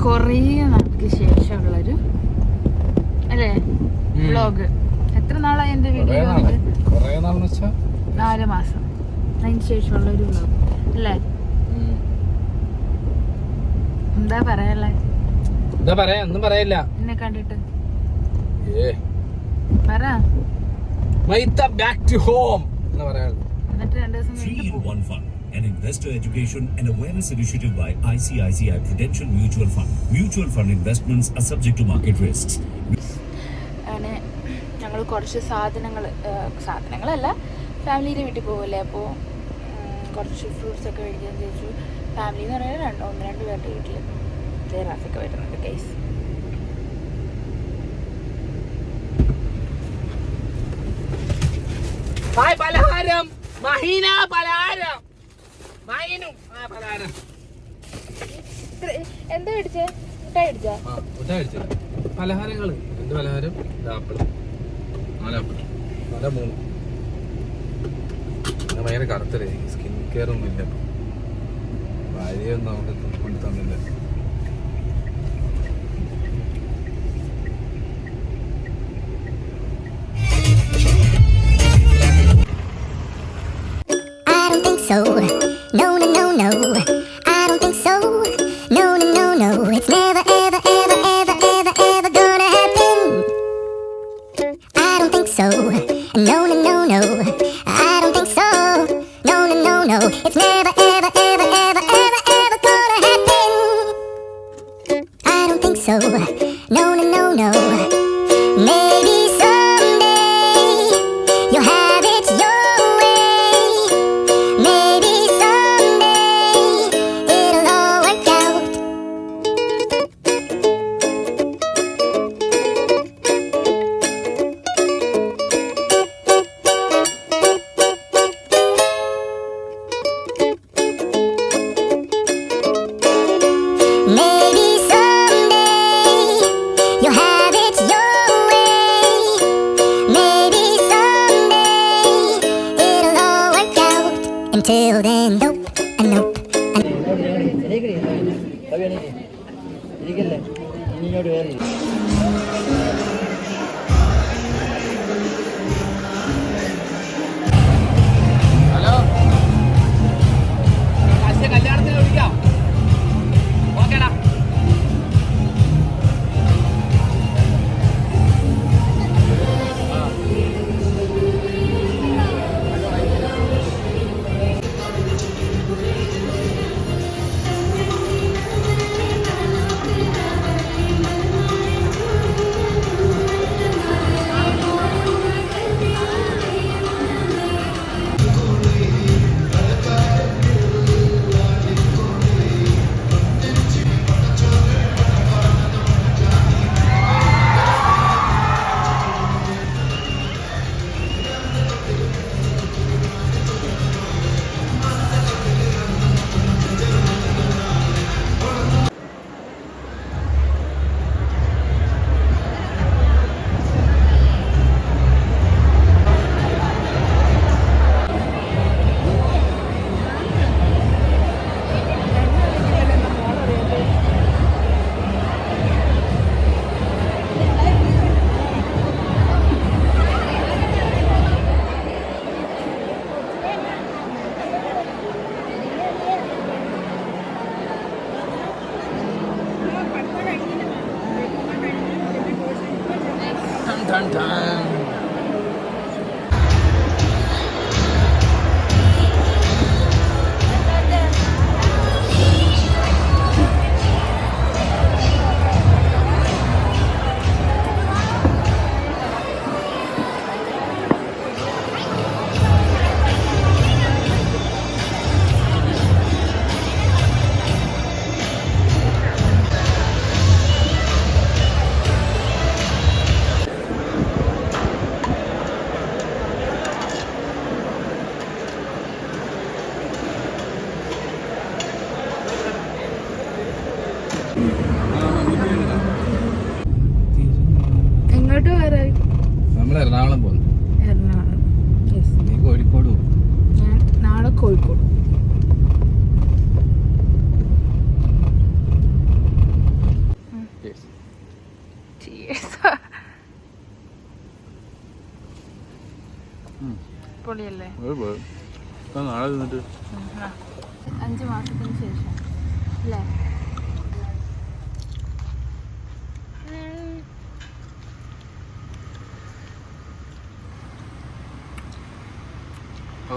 കുറേ നാൾക്ക് ശേഷമുള്ളൊരു അല്ലേ വ്ളോഗ്. എത്ര നാളായി എൻ്റെ വീഡിയോ? 4 മാസം അതിന് ശേഷമുള്ളൊരു വ്ളോഗ് അല്ലേ? എന്താ പറയാനുള്ളേ? എന്താ പറയാ? ഒന്നും പറയില്ല. എന്നെ കണ്ടിട്ട് പറ. ബാക്ക് ടു ഹോം എന്ന് പറയാനുള്ളത്. എന്നിട്ട് 2 ദിവസം കഴിഞ്ഞിട്ട് An investor education and awareness initiative by ICICI Prudential Mutual Fund. Mutual fund investments are subject to market risks. അങ്ങനെ ഞങ്ങൾ കുറച്ച് സാധനങ്ങളല്ല ഫാമിലിയുടെ വീട്ടിൽ പോകില്ലേ, അപ്പോൾ കുറച്ച് ഫ്രൂട്ട്സ് ഒക്കെ മേടിക്കാൻ ചോദിച്ചു. ഫാമിലി എന്ന് പറഞ്ഞാൽ 1-2 പേരുടെ വീട്ടിൽ റാഫൊക്കെ വരുന്നുണ്ട് കേസ്. പലഹാരം മഹീന പലഹാരം മഹീനും പലഹാരം എന്താ മേടിച്ചേ? മുട്ടായി മേടിച്ചാ? മുട്ടായി മേടിച്ചില്ല. പലഹാരങ്ങള് എന്ത് പലഹാരം? ആപ്പിള് 4 ആപ്പിൾ 3 ഭയങ്കര കറുത്തല്ലേ. സ്കിൻ കെയർ ഒന്നും ഇല്ല. ഭാര്യയൊന്നും നമുക്ക് കൊണ്ട് തന്നില്ല. So, no, no, no, no, I don't think so. No, no, no, no, it's never, ever, ever, ever, ever, ever gonna happen. I don't think so. No, no, no, no, I don't think so. No, no, no, no, it's never, ever, ever, ever, ever, ever gonna happen. I don't think so. No, no, no, no. Maybe someday you'll have it your until then, nope, and nope. Hello, കല്യാണത്തിന് വിളിക്കാം. ഓക്കേടാ. നമ്മൾ എറണാകുളം പോകുന്നു. നീ കോഴിക്കോട് പോകും. ഞാൻ നാളെ കോഴിക്കോട്. പൊളിയല്ലേ? നാളെ തിന്നിട്ട് 5 മാസത്തിന് ശേഷം അല്ലേ? ഓ